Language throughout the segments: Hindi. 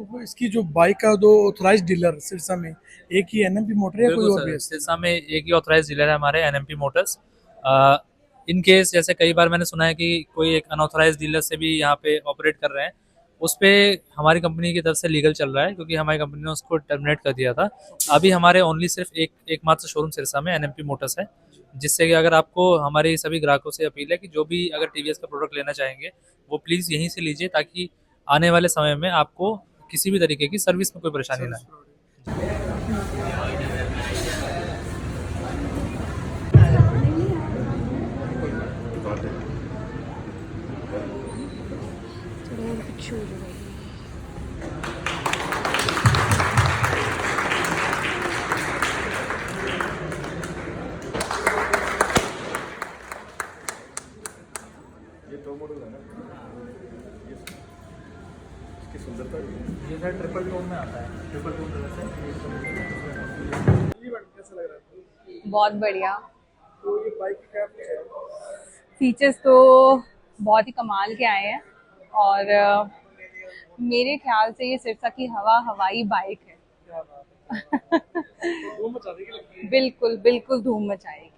तो इसकी जो बाइक का दो ऑथराइज डीलर सिरसा में, एक ही एनएमपी मोटर या कोई बिल्कुल और भी सर, है? सिरसा में एक ही ऑथराइज डीलर है हमारे एनएमपी मोटर्स। इन केस जैसे कई बार मैंने सुना है कि कोई एक अनऑथराइज डीलर से भी यहाँ पे ऑपरेट कर रहे हैं, उस पे हमारी कंपनी की तरफ से लीगल चल रहा है, क्योंकि हमारी कंपनी ने उसको टर्मिनेट कर दिया था। अभी हमारे ओनली सिर्फ एकमात्र शोरूम सिरसा में एनएमपी मोटर्स है, जिससे कि अगर आपको हमारे सभी ग्राहकों से अपील है कि जो भी अगर टीवीएस का प्रोडक्ट लेना चाहेंगे वो प्लीज़ यहीं से लीजिए, ताकि आने वाले समय में आपको किसी भी तरीके की सर्विस में कोई परेशानी ना सर्विस आए। ये सर ट्रिपल टोन में आता है, ट्रिपल टोन कलर से। कैसा लग रहा है? बहुत बढ़िया। तो ये बाइक क्या फीचर है? फीचर्स तो बहुत ही कमाल के आए हैं और मेरे ख्याल से ये सिरसा की हवाई बाइक है। क्या बात है, तो धूम मचा देगी लगती है। बिल्कुल बिल्कुल धूम मचाएगी।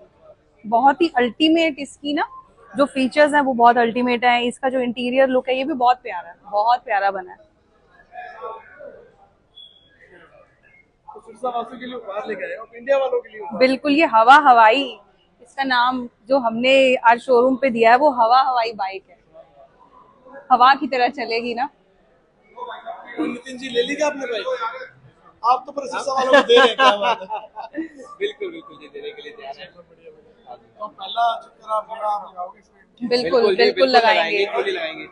बहुत ही अल्टीमेट इसकी ना जो फीचर्स हैं वो बहुत अल्टीमेट है। इसका जो इंटीरियर लुक है ये भी बहुत प्यारा है, बहुत प्यारा बना है। तो सिरसा वासियों के लिए उपहार लेके आए और इंडिया वालों के लिए उपहार। बिल्कुल, ये हवाई, इसका नाम जो हमने आज शोरूम पे दिया है वो हवाई बाइक है। हवा की तरह चलेगी ना। तो नितिन जी ले ली क्या आपने बाइक? आप तो पर सिरसा वालों को दे रहे हैं, क्या बात है। बिल्कुल बिल्कुल जी, देने के लिए तैयार है। तो पहला चक्कर आप मेरा आप लगाओगे इसमें? बिल्कुल बिल्कुल लगाएंगे। बिल्कुल लगाएंगे।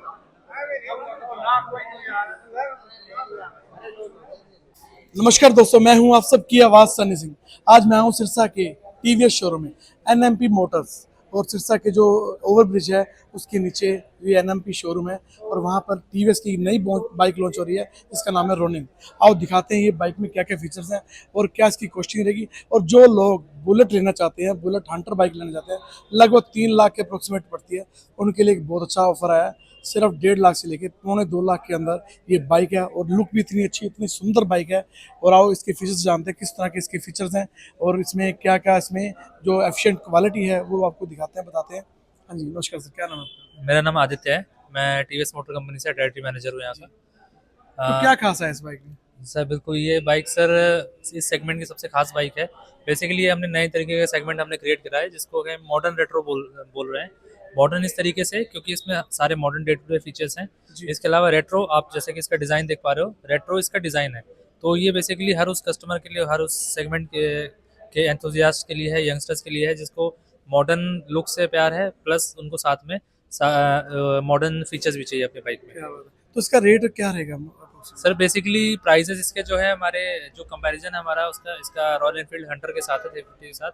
नमस्कार दोस्तों, मैं हूं आप सबकी आवाज सनी सिंह। आज मैं हूं सिरसा के टीवीएस शोरूम में, एनएमपी मोटर्स। और सिरसा के जो ओवरब्रिज है उसके नीचे ये एनएमपी शोरूम है और वहां पर टीवीएस की नई बाइक लॉन्च हो रही है जिसका नाम है रोनिन। आओ दिखाते हैं ये बाइक में क्या क्या फीचर्स हैं और क्या इसकी कॉस्टिंग रहेगी। और जो लोग बुलेट लेना चाहते हैं, बुलेट हंटर बाइक लेना चाहते हैं, लगभग 3 लाख के अप्रोक्सीमेट पड़ती है, उनके लिए एक बहुत अच्छा ऑफर आया है। सिर्फ 1.5 लाख से लेके 2.25 लाख के अंदर ये बाइक है और लुक भी इतनी अच्छी, इतनी सुंदर बाइक है। और आओ इसके फीचर्स जानते हैं किस तरह के इसके फीचर्स हैं और इसमें क्या क्या इसमें जो एफिशिएंट क्वालिटी है वो आपको दिखाते हैं, बताते हैं। हाँ जी, नमस्कार सर, क्या नाम है आपका? मेरा नाम आदित्य है, मैं टीवीएस मोटर कंपनी से टेरिटरी मैनेजर हूँ यहाँ तो का। क्या खास है इस बाइक में? सर बिल्कुल, ये बाइक सर इस सेगमेंट की सबसे खास बाइक है। बेसिकली हमने नए तरीके का सेगमेंट हमने क्रिएट करा है, जिसको हम मॉडर्न रेट्रो बोल रहे हैं। मॉडर्न इस तरीके से क्योंकि इसमें सारे modern day to day features हैं। इसके अलावा रेट्रो, आप जैसे कि इसका डिज़ाइन देख पा रहे हो, रेट्रो इसका डिज़ाइन है। तो ये बेसिकली हर उस कस्टमर के लिए, हर उस सेगमेंट के एंथुजियास्ट के लिए है, यंगस्टर्स के लिए है, जिसको मॉडर्न लुक से प्यार है, प्लस उनको साथ में मॉडर्न फीचर्स भी चाहिए अपनी बाइक में। क्या बात है, तो इसका रेट क्या रहेगा approximately? सर बेसिकली प्राइसेस इसके जो है, हमारे जो कंपैरिजन है हमारा उसका, इसका रॉयल एनफील्ड हंटर के साथ है, 350 के साथ।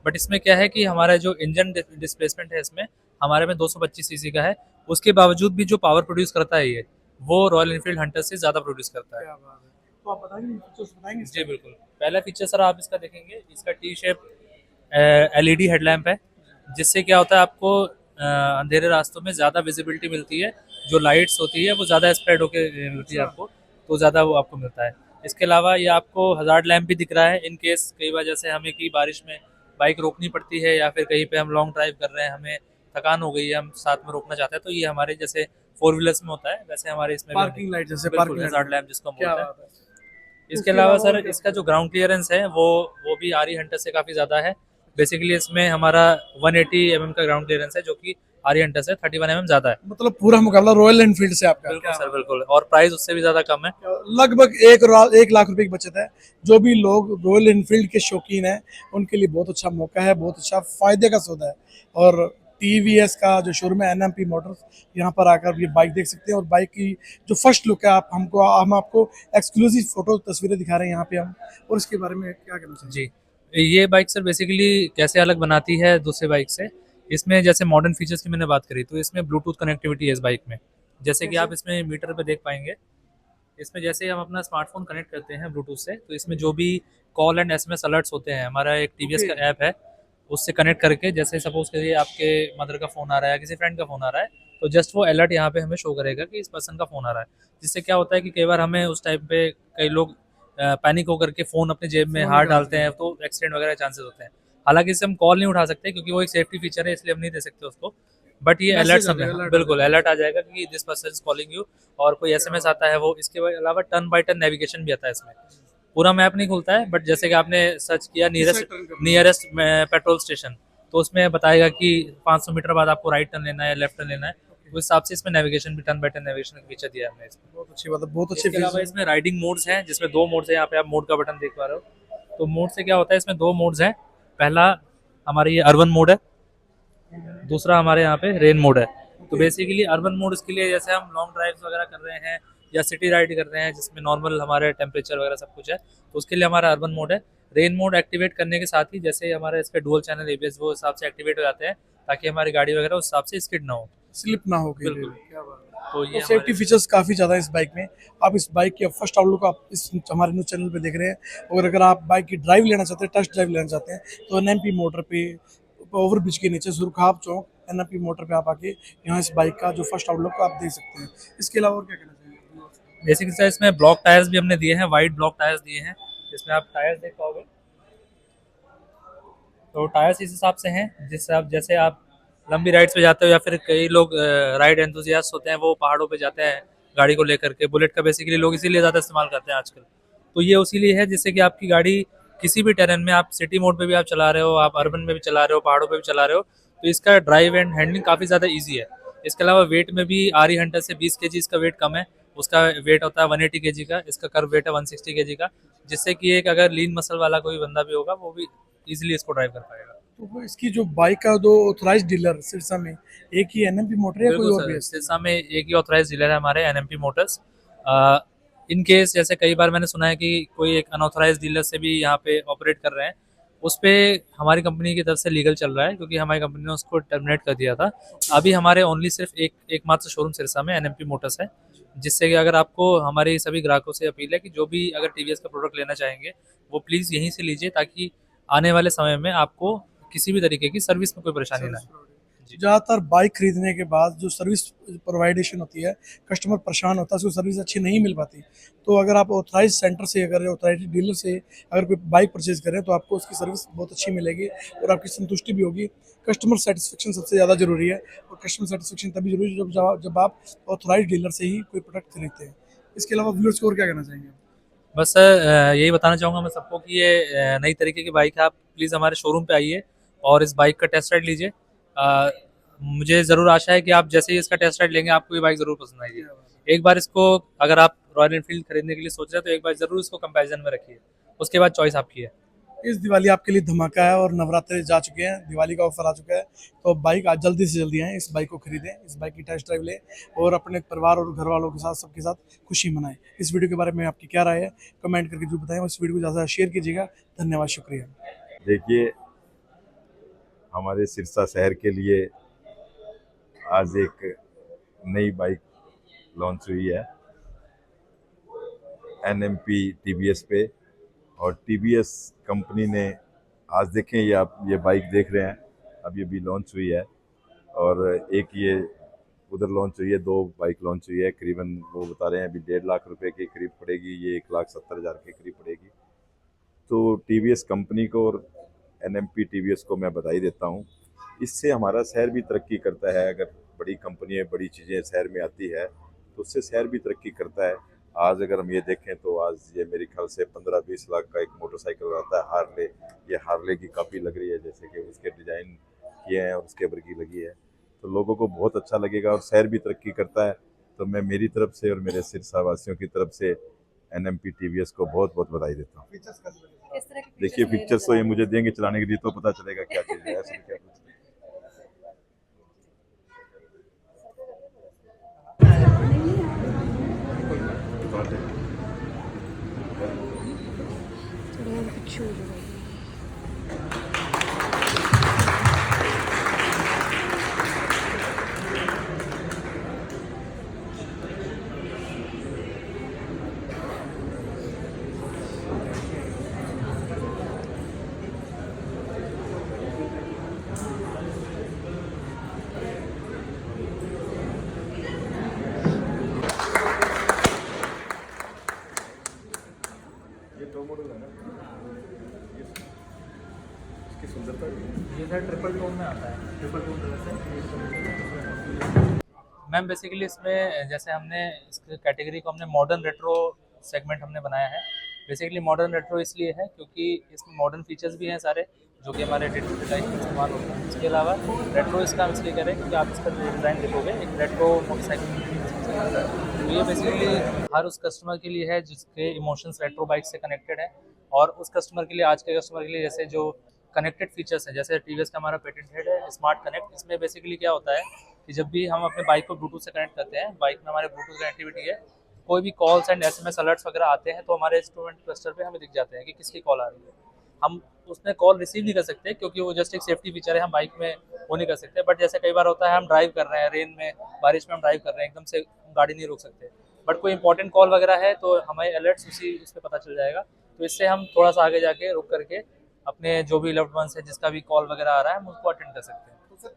बट इसमें क्या है कि हमारा जो इंजन डिस्प्लेसमेंट है इसमें हमारे में 225 सीसी का है। उसके बावजूद भी जो पावर प्रोड्यूस करता है ये, वो रॉयल एनफील्ड हंटर से ज़्यादा प्रोड्यूस करता है। क्या बात है, तो आप बताएंगे फीचर्स, बताएंगे जी इसके? बिल्कुल। पहला फीचर सर आप इसका देखेंगे, इसका टी शेप एलईडी हेडलैम्प है, जिससे क्या होता है आपको अंधेरे रास्तों में ज़्यादा विजिबिलिटी मिलती है। जो लाइट्स होती है वो ज़्यादा स्प्रेड होकर मिलती है आपको, तो ज़्यादा वो आपको मिलता है। इसके अलावा ये आपको हज़ार्ड लैम्प भी दिख रहा है, इन केस कई बार जैसे हमें की बारिश में बाइक रोकनी पड़ती है, या फिर कहीं पे हम लॉन्ग ड्राइव कर रहे हैं, हमें थकान हो गई है, हम साथ में रोकना चाहते हैं, तो ये हमारे जैसे फोर व्हीलर्स में होता है वैसे हमारे इसमें भी पार्किंग लाइट जैसे बिल्कुल पार्किंग हज़ार्ड लैम्प जिसको हम क्या बोलते हैं। बात है। इसके अलावा सर इसका जो ग्राउंड क्लियरेंस है वो भी आरी हंटर से काफ़ी ज़्यादा है। बेसिकली इसमें हमारा 180 mm का ग्राउंड क्लियरेंस है, जो कि आरी हंटर से 31 mm ज़्यादा है। मतलब पूरा मुकाबला रॉयल एनफील्ड से आपका? बिल्कुल सर बिल्कुल, और प्राइस उससे भी ज़्यादा कम है। लगभग 1 लाख रुपए की बचत है। जो भी लोग रॉयल एनफील्ड के शौकीन हैं उनके लिए बहुत अच्छा मौका है, बहुत अच्छा फायदे का सौदा है। और टीवीएस का जो शोरूम है एनएमपी मोटर्स, यहाँ पर आकर ये बाइक देख सकते हैं। और बाइक की जो फर्स्ट लुक है, हम आपको एक्सक्लूसिव फोटो तस्वीरें दिखा रहे हैं यहाँ पे हम। और इसके बारे में क्या कहना चाहिए? जी, ये बाइक सर बेसिकली कैसे अलग बनाती है दूसरे बाइक से, इसमें जैसे मॉडर्न फीचर्स की मैंने बात करी, तो इसमें ब्लूटूथ कनेक्टिविटी है इस बाइक में। जैसे कि आप इसमें मीटर पे देख पाएंगे, इसमें जैसे ही हम अपना स्मार्टफोन कनेक्ट करते हैं ब्लूटूथ से, तो इसमें जो भी कॉल एंड एसएमएस अलर्ट्स होते हैं, हमारा एक टीवीएस का ऐप है, उससे कनेक्ट करके, जैसे सपोज करिए आपके मदर का फ़ोन आ रहा है या किसी फ्रेंड का फ़ोन आ रहा है, तो जस्ट वो अलर्ट यहाँ पे हमें शो करेगा कि इस पर्सन का फ़ोन आ रहा है। जिससे क्या होता है कि कई बार हमें उस टाइम पे कई लोग पैनिक होकर के फ़ोन अपनी जेब में हाथ डालते हैं, तो एक्सीडेंट वगैरह के चांसेस होते हैं। हालांकि इससे हम कॉल नहीं उठा सकते क्योंकि वो एक सेफ्टी फीचर है, इसलिए हम नहीं दे सकते उसको, बट ये अलर्ट मैसेज आ समय जाएगा, alert आ बिल्कुल अलर्ट आ जाएगा कि this person is calling you, और कोई एसएमएस आता है वो। इसके अलावा टर्न बाय टर्न नेविगेशन भी आता है इसमें। पूरा मैप नहीं खुलता है, बट जैसे कि आपने सर्च किया नियरेस्ट पेट्रोल स्टेशन, तो उसमें बताएगा कि 500 मीटर बाद आपको राइट टर्न लेना है या लेफ्ट टर्न लेना है। उस हिसाब से इसमें नेविगेशन भी टर्न बाय टर्न नेविगेशन का फीचर दिया है हमने इसमें। बहुत अच्छी बात है, बहुत अच्छे इसके अलावा फीचर। इसमें राइडिंग मोड्स हैं, जिसमें 2 मोड्स हैं। यहाँ पे आप मोड का बटन देख पा रहे हो। तो मोड से क्या होता है, इसमें 2 मोड्स हैं। पहला हमारे ये अर्बन मोड है, दूसरा हमारे यहाँ पे रेन मोड है। तो बेसिकली अर्बन मोड इसके लिए, जैसे हम लॉन्ग ड्राइव्स वगैरह कर रहे हैं या सिटी राइड कर रहे हैं जिसमें नॉर्मल हमारे टेम्परेचर वगैरह सब कुछ है, तो उसके लिए हमारा अर्बन मोड है। रेन मोड एक्टिवेट करने के साथ ही जैसे हमारे इस पे डुअल चैनल एबीएस वो हिसाब से एक्टिवेट हो जाते हैं, ताकि हमारी गाड़ी वगैरह उस हिसाब से स्किड ना हो। स्लिप ना हो कहीं पे बिल्कुल। भी। क्या बात है। तो ये तो सेफ्टी फीचर्स काफ़ी ज़्यादा है इस बाइक में। आप इस बाइक के फर्स्ट आउटलुक आप इस हमारे न्यूज़ चैनल पे देख रहे हैं, और अगर आप बाइक की ड्राइव लेना चाहते हैं, टेस्ट ड्राइव लेना चाहते हैं, तो एनएमपी मोटर पे ओवर ब्रिज के नीचे सुरखाब चौक एनएमपी मोटर पे आप आके यहाँ इस बाइक का जो फर्स्ट आउटलुक आप देख सकते हैं। इसके अलावा और क्या कहना चाहिए? बेसिकली सर इसमें ब्लॉक टायर्स भी हमने दिए हैं, वाइड ब्लॉक टायर्स दिए हैं, जिसमें आप टायर्स देख पाओगे। तो टायर्स इस हिसाब से हैं जिससे आप, जैसे आप लंबी राइड्स पे जाते हो या फिर कई लोग राइड एंथुजियास्ट होते हैं, वो पहाड़ों पे जाते हैं गाड़ी को लेकर के। बुलेट का बेसिकली लोग इसीलिए ज़्यादा इस्तेमाल करते हैं आजकल। तो ये उसी लिए है जिससे कि आपकी गाड़ी किसी भी टेरेन में, आप सिटी मोड पे भी आप चला रहे हो, आप अर्बन में भी चला रहे हो, पहाड़ों पे भी चला रहे हो, तो इसका ड्राइव एंड हैंडलिंग काफ़ी ज़्यादा ईजी है। इसके अलावा वेट में भी आरी हंटर से 20 kg इसका वेट कम है। उसका वेट होता है 180 kg का, इसका कर्व वेट है 160 kg का, जिससे कि एक अगर लीन मसल वाला कोई बंदा भी होगा वो भी इजीली इसको ड्राइव कर पाएगा। तो वो इसकी जो बाइक का जो ऑथराइज डीलर सिरसा में एक ही एनएमपी मोटर या कोई बिल्कुल और भी सर, है? सिरसा में एक ही ऑथराइज डीलर है हमारे, एनएमपी मोटर्स। इन केस जैसे कई बार मैंने सुना है कि कोई एक अनऑथराइज डीलर से भी यहाँ पे ऑपरेट कर रहे हैं, उस पे हमारी कंपनी की तरफ से लीगल चल रहा है, क्योंकि हमारी कंपनी ने उसको टर्मिनेट कर दिया था। अभी हमारे ओनली सिर्फ एकमात्र शोरूम सिरसा में एनएमपी मोटर्स है, जिससे कि अगर आपको, हमारे सभी ग्राहकों से अपील है कि जो भी अगर टीवीएस का प्रोडक्ट लेना चाहेंगे वो प्लीज़ यहीं से लीजिए, ताकि आने वाले समय में आपको किसी भी तरीके की सर्विस में कोई परेशानी ना आए। ज़्यादातर बाइक खरीदने के बाद जो सर्विस प्रोवाइडेशन होती है, कस्टमर परेशान होता है, उसको सर्विस अच्छी नहीं मिल पाती। तो अगर आप ऑथराइज सेंटर से, अगर ऑथराइज डीलर से अगर कोई बाइक परचेज करें, तो आपको उसकी सर्विस बहुत अच्छी मिलेगी और आपकी संतुष्टि भी होगी। कस्टमर सेटिस्फेक्शन सबसे ज़्यादा ज़रूरी है, और कस्टमर सेटिस्फेक्शन तभी जरूरी है जब आप ऑथराइज डीलर से ही कोई प्रोडक्ट खरीदते हैं। इसके अलावा व्यूअर्स को और क्या कहना चाहेंगे? बस यही बताना चाहूँगा मैं सबको कि ये नई तरीके की बाइक है। आप प्लीज़ हमारे शोरूम पे आइए और इस बाइक का टेस्ट राइड लीजिए। मुझे ज़रूर आशा है कि आप जैसे ही इसका टेस्ट राइड लेंगे आपको ये बाइक ज़रूर पसंद आएगी। एक बार इसको, अगर आप रॉयल एनफील्ड खरीदने के लिए सोच रहे हैं तो एक बार ज़रूर इसको कंपैरिजन में रखिए, उसके बाद चॉइस आपकी है। इस दिवाली आपके लिए धमाका है, और नवरात्रे जा चुके हैं, दिवाली का ऑफर आ चुका है। तो बाइक आज जल्दी से जल्दी आएँ, इस बाइक को खरीदें, इस बाइक की टेस्ट ड्राइव लें और अपने परिवार और घर वालों के साथ, सबके साथ खुशी मनाएं। इस वीडियो के बारे में आपकी क्या राय है, कमेंट करके जो बताएं, और इस वीडियो को ज़्यादा शेयर कीजिएगा। धन्यवाद, शुक्रिया। देखिए, हमारे सिरसा शहर के लिए आज एक नई बाइक लॉन्च हुई है एनएमपी टीवीएस पे, और टीवीएस कंपनी ने आज देखें, ये आप ये बाइक देख रहे हैं, अब ये भी लॉन्च हुई है, और एक ये उधर लॉन्च हुई है, 2 बाइक लॉन्च हुई है। करीबन वो बता रहे हैं अभी 1.5 लाख रुपए के करीब पड़ेगी, ये 1,70,000 के करीब पड़ेगी। तो टीवीएस कंपनी को और एनएमपी टीवीएस को मैं बधाई देता हूँ। इससे हमारा शहर भी तरक्की करता है। अगर बड़ी कंपनियाँ, बड़ी चीज़ें शहर में आती है तो उससे शहर भी तरक्की करता है। आज अगर हम ये देखें तो आज ये मेरे ख्याल से 15-20 लाख का एक मोटरसाइकिल आता है हार्ले। ये हार्ले की काफ़ी लग रही है, जैसे कि उसके डिज़ाइन किए हैं और उसके ऊपर की लगी है, तो लोगों को बहुत अच्छा लगेगा और शहर भी तरक्की करता है। तो मैं मेरी तरफ से और मेरे सिरसा वासियों की तरफ से एनएमपी टीवीएस को बहुत बहुत बधाई देता हूँ। देखिए, फीचर्स तो ये मुझे देंगे चलाने के लिए, तो पता चलेगा क्या चीज़ है, ऐसा क्या कुछ। टॉप मॉडल है ना, इसकी सुंदरता भी है। ये सर ट्रिपल टोन में आता है, ट्रिपल टोन कलर से। मैम बेसिकली इसमें जैसे हमने इस कैटेगरी को हमने मॉडर्न रेट्रो सेगमेंट हमने बनाया है। बेसिकली मॉडर्न रेट्रो इसलिए है क्योंकि इसमें मॉडर्न फीचर्स भी हैं सारे जो कि हमारे डे टू डे लाइफ में इस्तेमाल होते हैं। इसके अलावा रेट्रो इसका हम इसलिए करें क्योंकि आप इसका जो डिज़ाइन देखोगे एक रेट्रो मोटरसाइकिल, तो ये बेसिकली हर उस कस्टमर के लिए है जिसके इमोशंस रेट्रो बाइक से कनेक्टेड है। और उस कस्टमर के लिए, आज के कस्टमर के लिए, जैसे जो कनेक्टेड फीचर्स हैं, जैसे टीवीएस का हमारा पेटेंटेड है स्मार्ट कनेक्ट। इसमें बेसिकली क्या होता है कि जब भी हम अपने बाइक को ब्लूटूथ से कनेक्ट करते हैं, बाइक में हमारे ब्लूटूथ कनेक्टिविटी है, कोई भी कॉल्स एंड एसएमएस अलर्ट्स वगैरह आते हैं तो हमारे इंस्ट्रूमेंट क्लस्टर पे हमें दिख जाते हैं कि किसकी कॉल आ रही है। हम उसमें कॉल रिसीव नहीं कर सकते क्योंकि वो जस्ट एक सेफ्टी फीचर है, हम बाइक में वो नहीं कर सकते। बट जैसे कई बार होता है हम ड्राइव कर रहे हैं, रेन में, बारिश में हम ड्राइव कर रहे हैं, एकदम से गाड़ी नहीं रोक सकते, बट कोई इंपॉर्टेंट कॉल वगैरह है तो हमें अलर्ट्स उस पर पता चल जाएगा। तो इससे हम थोड़ा सा आगे जाके रुक करके अपने जो भी लव्ड वंस है जिसका भी कॉल वगैरह आ रहा है हम उसको अटेंड कर सकते हैं। तो सर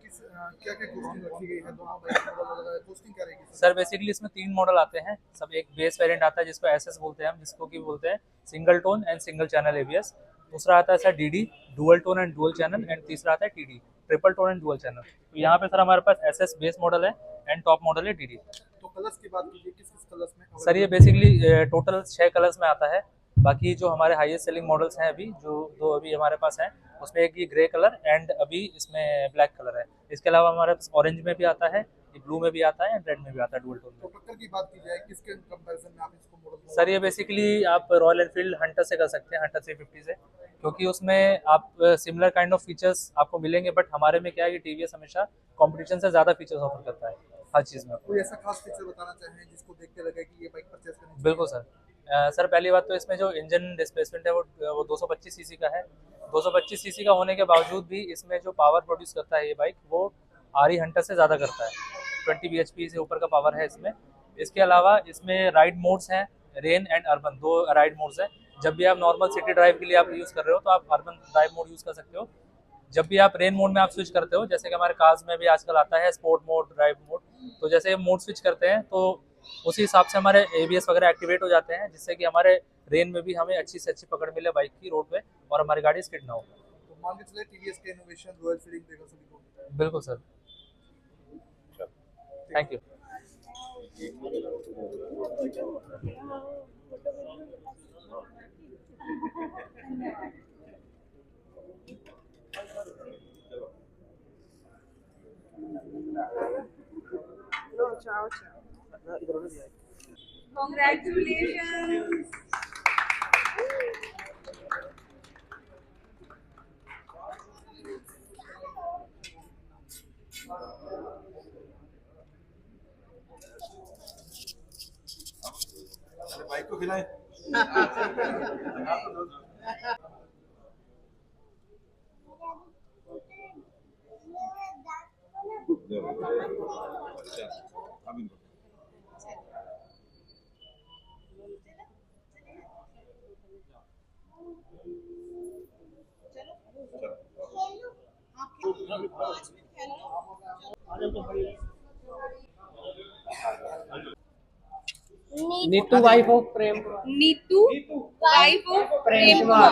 क्या क्या कॉस्टिंग रखी गई है दोनों बाइक मॉडल वगैरह, कॉस्टिंग क्या रहेगी सर बेसिकली इसमें 3 मॉडल आते हैं सब। एक बेस वेरिएंट आता है जिसको एसएस बोलते हैं हम, जिसको कि बोलते हैं single tone and single channel ABS. दूसरा आता है sir DD, dual tone and dual channel. And तीसरा आता है TD, triple tone and dual channel. तो यहाँ पे सर हमारे पास एसएस बेस मॉडल है एंड टॉप मॉडल है डीडी। तो कलर्स की बात कीजिए, किस किस कलर्स में सर ये बेसिकली टोटल 6 कलर्स में आता है। बाकी जो हमारे हाईएस्ट सेलिंग मॉडल्स हैं अभी, जो दो अभी हमारे पास हैं, उसमें एक ये ग्रे कलर एंड अभी इसमें ब्लैक कलर है। इसके अलावा हमारे पास ऑरेंज में भी आता है, ये ब्लू में भी आता है एंड रेड में भी आता है डुअल टोन तो में। टक्कर की बात की जाए किसके कंपैरिजन में आप इसको मॉडल सर ये बेसिकली आप रॉयल एनफील्ड हंटर से कर सकते हैं, हंटर 350 से, क्योंकि उसमें आप सिमिलर काइंड ऑफ फीचर्स आपको मिलेंगे। बट हमारे में क्या है कि टीवीएस हमेशा कंपटीशन से ज़्यादा फीचर्स ऑफर करता है हर चीज़ में। कोई ऐसा खास फीचर बताना चाहें जिसको देख के लगे कि ये बाइक परचेज करनी चाहिए? बिल्कुल सर। सर पहली बात तो इसमें जो इंजन डिस्प्लेसमेंट है वो 225 सीसी का है। 225 सीसी का होने के बावजूद भी इसमें जो पावर प्रोड्यूस करता है ये बाइक, वो आरई हंटर से ज़्यादा करता है। 20 bhp से ऊपर का पावर है इसमें। इसके अलावा इसमें राइड मोड्स हैं, rain and urban, 2 ride modes हैं। जब भी आप नॉर्मल सिटी ड्राइव के लिए आप यूज़ कर रहे हो तो आप अर्बन ड्राइव मोड यूज़ कर सकते हो। जब भी आप रेन मोड में आप स्विच करते हो, जैसे कि हमारे कार्स में भी आजकल आता है स्पोर्ट मोड, ड्राइव मोड, तो जैसे मोड स्विच करते हैं तो उसी हिसाब से हमारे एबीएस वगैरह एक्टिवेट हो जाते हैं, जिससे कि हमारे रेन में भी हमें अच्छी से अच्छी पकड़ मिले बाइक की रोड पे और हमारी गाड़ी स्किड ना हो। तो मान के चले टीवीएस के इनोवेशन रॉयल फीलिंग देगा सभी को। बिल्कुल sir, thank you. Congratulations. Bike को खिलाएं। Neetu wife of Prem Neetu, wife of Prem Kumar.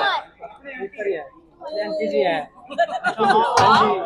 जयंती जी है। हाँ जी।